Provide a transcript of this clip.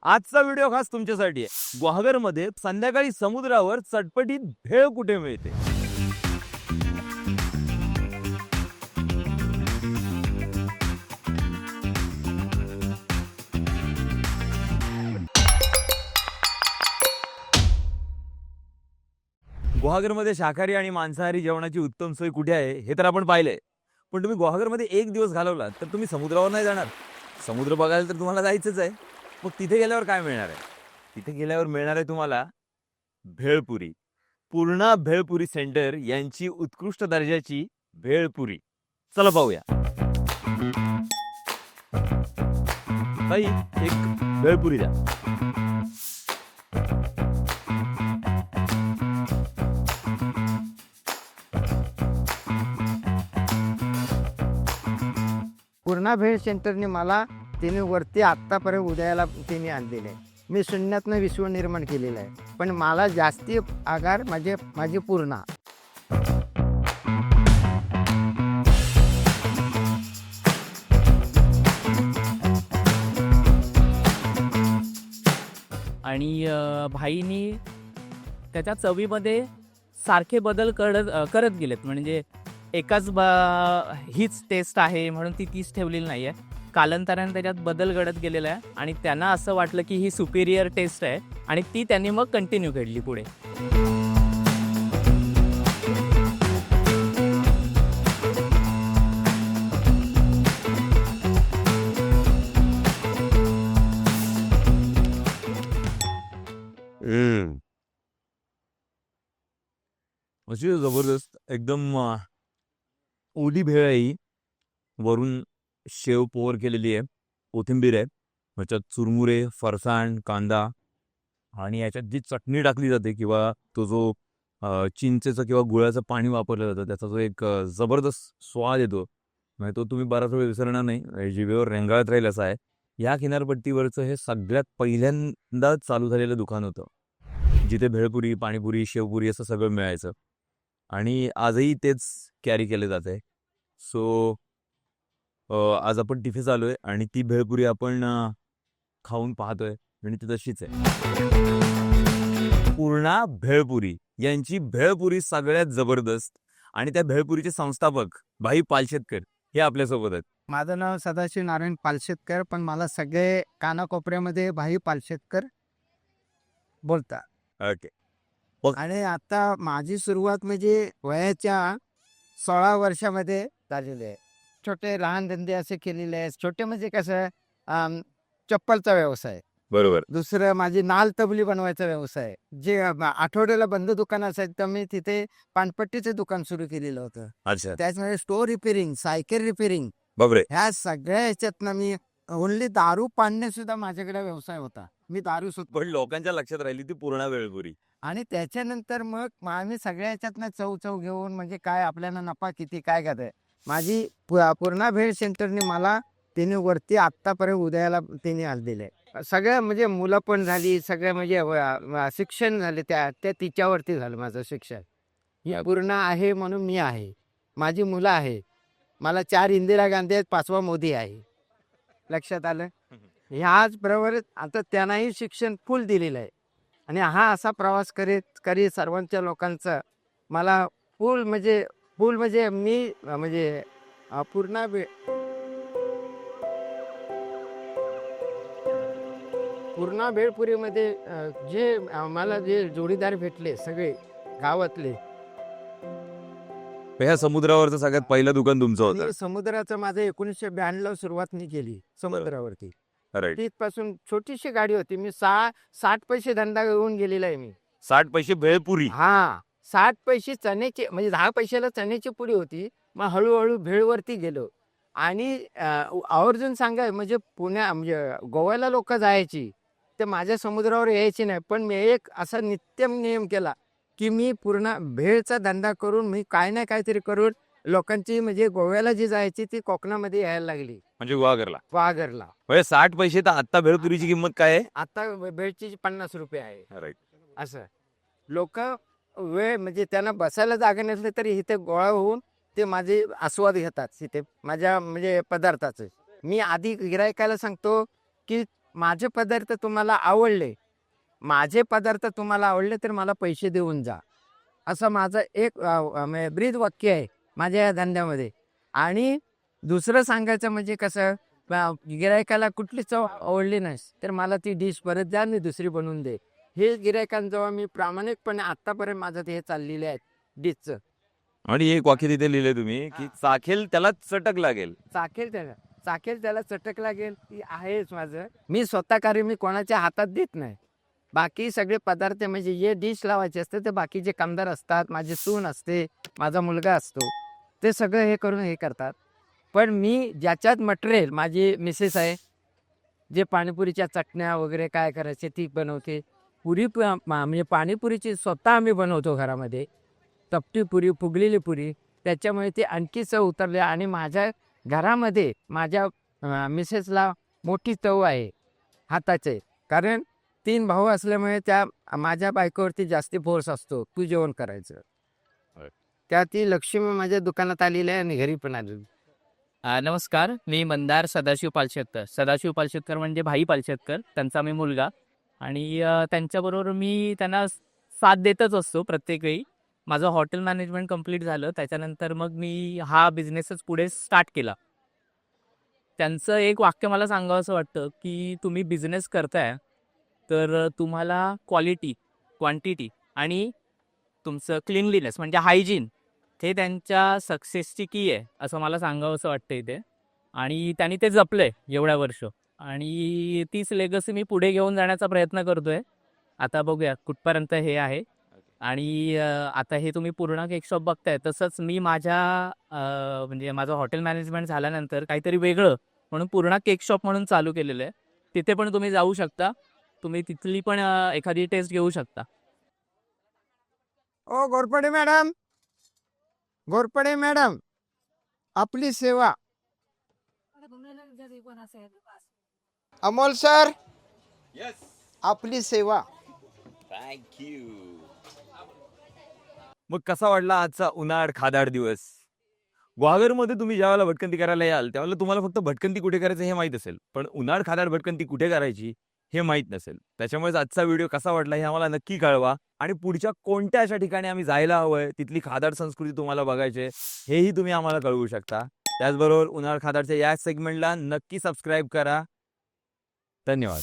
आजचा व्हिडिओ खास तुमच्यासाठी आहे. गुहागरमध्ये संध्याकाळी समुद्रावर चटपटीत भेळ कुठे मिळते? गुहागरमध्ये शाकाहारी आणि मांसाहारी जेवणाची उत्तम सोय कुठे आहे हे तर आपण पाहिलंय. पण तुम्ही गुहागरमध्ये एक दिवस घालवला तर तुम्ही समुद्रावर नाही जाणार. समुद्र बघायला तर तुम्हाला जायचंच आहे. मग तिथे गेल्यावर काय मिळणार आहे? तिथे गेल्यावर मिळणार आहे तुम्हाला भेळपुरी. पूर्णा भेळपुरी सेंटर यांची उत्कृष्ट दर्जाची भेळपुरी. चला पाहूया. ताई, एक भेळपुरी द्या. पूर्णा भेळ सेंटरने मला तिने वरती आत्तापर्यंत उदयाला तिने आणलेले आहे. मी शून्यातनं विश्व निर्माण केलेलं आहे, पण मला जास्ती आगार माझी पूर्णा. आणि भाईनी त्याच्या चवीमध्ये सारखे बदल करत गेलेत. म्हणजे एकाच हीच टेस्ट आहे म्हणून ती तीच ठेवलेली नाही आहे. कालांतराने त्याच्यात बदल घडत गेलेला आहे आणि त्यांना असं वाटलं की ही सुपिरियर टेस्ट आहे आणि ती त्यांनी मग कंटिन्यू केली पुढे. अशी जबरदस्त एकदम ओली भेळ आहे ही. वरून शेव पोअर केलेली आहे, कोथिंबीर आहे, ह्याच्यात चुरमुरे, फरसाण, कांदा आणि याच्यात जी चटणी टाकली जाते किंवा तो जो चिंचेचं किंवा गुळाचं पाणी वापरलं जातं त्याचा जो एक जबरदस्त स्वाद येतो, म्हणजे तो तुम्ही बराच वेळ विसरणार नाही. जिभेवर रेंगाळत राहील असा आहे. या किनारपट्टीवरचं हे सगळ्यात पहिल्यांदा चालू झालेलं दुकान होतं, जिथे भेळपुरी, पाणीपुरी, शेवपुरी असं सगळं मिळायचं आणि आजही तेच कॅरी केले जात आहे. सो आज आपण तिथे चालू आहे आणि ती भेळपुरी आपण खाऊन पाहतोय आणि ती तशीच आहे. पूर्णा भेळपुरी यांची भेळपुरी सगळ्यात जबरदस्त आणि त्या भेळपुरीचे संस्थापक भाई पालशेतकर हे आपल्यासोबत आहेत. माझं नाव सदाशिव नारायण पालशेतकर, पण मला सगळे कानाकोपऱ्यामध्ये भाई पालशेतकर बोलतात. ओके. आणि आता माझी सुरुवात म्हणजे वयाच्या 16 वर्षामध्ये झालेली आहे. छोटे लहान धंदे असे केलेले आहेत. छोटे म्हणजे कसं, चप्पलचा व्यवसाय, बरोबर. दुसरं माझी नाल तबली बनवायचा व्यवसाय. जे आठवड्याला बंद दुकान असायचं तर मी तिथे पानपट्टीचं दुकान सुरू केलेलं होतं. अच्छा. त्याचमध्ये स्टोर रिपेरिंग, सायकल रिपेरिंग, बापरे. ह्या सगळ्या ह्याच्यातनं मी ओनली दारू पाडणे सुद्धा माझ्याकडे व्यवसाय होता. मी दारू सुद्धा. पण लोकांच्या लक्षात राहिली ती पूर्णा भेळपुरी. आणि त्याच्यानंतर मग आम्ही सगळ्या ह्याच्यातनं चव घेऊन म्हणजे काय आपल्याला नफा किती काय आहे. माझी पूर्णा भेळ सेंटरने मला तिने वरती आत्तापर्यंत उदयाला तिने आणलेलं आहे. सगळं म्हणजे मुलं पण झाली, सगळं म्हणजे शिक्षण झाले, त्या तिच्यावरती झालं माझं शिक्षण. पूर्ण आहे म्हणून मी आहे. माझी मुलं आहे. मला 4 इंदिरा गांधी आहेत, 5वा मोदी आहे. लक्षात आलं. ह्याचबरोबर आता त्यांनाही शिक्षण फुल दिलेलं आहे आणि हा असा प्रवास करीत सर्वांच्या लोकांचं मला फुल म्हणजे मी म्हणजे पूर्ण पूर्णा भेळपुरीमध्ये जे मला जे जोडीदार भेटले सगळे गावातले. ह्या समुद्रावरचं सगळ्यात पहिलं दुकान तुमचं होतं. समुद्राचं माझं 1992 सुरुवात मी केली समुद्रावरती. राईट. तिथपासून छोटीशी गाडी होती. मी 60 पैसे धंदा घेऊन गेलेला आहे मी. 60 पैसे भेळपुरी. हा, 60 पैसे चण्याची म्हणजे 10 पैशाला चण्याची पुडी होती. मग हळूहळू भेळवरती गेलो आणि आवर्जून सांगाय म्हणजे म्हणजे गोव्याला लोक जायची ते माझ्या समुद्रावर यायची नाही. पण मी एक असा नियम केला की मी पूर्ण भेळचा धंदा करून मी काय नाही काहीतरी करून लोकांची म्हणजे गोव्याला जी जायची ती कोकणामध्ये यायला लागली. म्हणजे गुहागरला. वाघरला. 60 पैसे तर आता भेळपुरीची किंमत काय आहे? आता भेळची 50 रुपये आहे. राईट. असं लोक वेळ म्हणजे त्यांना बसायला जागा नसले तरी इथे गोळा होऊन ते माझे आस्वाद घेतात तिथे माझ्या म्हणजे पदार्थाचे. मी आधी गिरायकाला सांगतो की माझे पदार्थ तुम्हाला आवडले, माझे पदार्थ तुम्हाला आवडले तर मला पैसे देऊन जा, असं माझं एक ब्रीद वाक्य आहे माझ्या या धंद्यामध्ये. आणि दुसरं सांगायचं म्हणजे कसं, गिरायकाला कुठली चव आवडली नाही तर मला ती डिश परत द्या आणि दुसरी बनवून दे. हे गिरायकांजवळ मी प्रामाणिकपणे आत्तापर्यंत माझं ते हे चाललेलं आहे डिशचं. आणि एक वाक्य तिथे लिहिले तुम्ही की चाखेल त्याला चटक लागेल. चाखेल त्याला चटक लागेल, ती आहेच माझं. मी स्वतः कार्य मी कोणाच्या हातात देत नाही. बाकी सगळे पदार्थ म्हणजे जे डिश लावायचे असते ते बाकीचे कामदार असतात, माझी सून असते, माझा मुलगा असतो, ते सगळं हे करून हे करतात. पण मी ज्याच्यात मटेरियल, माझी मिसेस आहे, जे पाणीपुरीच्या चटण्या वगैरे काय करायचे ती बनवते. म्हणजे पाणीपुरीची स्वतः आम्ही बनवतो घरामध्ये. तपटी पुरी, फुगलेली पुरी, त्याच्यामुळे ती आणखी चव उतरली. आणि माझ्या घरामध्ये माझ्या मिसेसला मोठी चव आहे हाताचे, कारण 3 भाऊ असल्यामुळे त्या माझ्या बायकोवरती जास्ती फोर्स असतो, तू जेवण करायचं. होय. त्या ती लक्ष्मी माझ्या दुकानात आलेली आहे आणि घरी पण आलेली. नमस्कार, मी मंदार सदाशिव पालशेतकर. सदाशिव पालशेतकर म्हणजे भाई पालशेतकर, त्यांचा मी मुलगा. आणि त्यांच्याबरोबर मी त्यांना साथ देतच असतो प्रत्येक वेळी. माझं हॉटेल मॅनेजमेंट कंप्लीट झालं, त्याच्यानंतर मग मी हा बिझनेसच पुढे स्टार्ट केला. त्यांचं एक वाक्य मला सांगावंसं वाटतं की तुम्ही बिझनेस करताय तर तुम्हाला क्वालिटी, क्वांटिटी आणि तुमचं क्लीनलीनेस म्हणजे हायजीन हे त्यांच्या सक्सेसची की आहे, असं मला सांगावंसं वाटतं इथे. आणि त्यांनी ते जपलंय एवढ्या वर्ष, आणि तीच लेगसी मी पुढे घेऊन जाण्याचा प्रयत्न करतोय. आता बघूया कुठपर्यंत हे आहे. आणि आता हे तुम्ही पूर्ण केक शॉप बघताय, तसंच मी माझ्या म्हणजे माझं हॉटेल मॅनेजमेंट झाल्यानंतर काहीतरी वेगळं म्हणून पूर्ण केक शॉप म्हणून चालू केलेलं आहे. तिथे पण तुम्ही जाऊ शकता, तुम्ही तिथली पण एखादी टेस्ट घेऊ शकता. ओ घोरपडे मॅडम, घोरपडे मॅडम, आपली सेवा. अमोल सर, आपली सेवा. थँक्यू. मग कसा वाटला आजचा उन्हाळ खादाड दिवस? ग्वागरमध्ये तुम्ही ज्यावेळेला भटकंती करायला याल त्यावेळेला तुम्हाला फक्त भटकंती कुठे करायचं हे माहीत असेल, पण उन्हाळ खादाड भटकंती कुठे करायची हे माहीत नसेल. त्याच्यामुळेच आजचा व्हिडिओ कसा वाटला हे आम्हाला नक्की कळवा. आणि पुढच्या कोणत्या अशा ठिकाणी आम्ही जायला हवंय, तिथली खादाड संस्कृती तुम्हाला बघायची आहे, हेही तुम्ही आम्हाला कळवू शकता. त्याचबरोबर उन्हाळ खादाडच्या या सेगमेंटला नक्की सबस्क्राईब करा. धन्यवाद.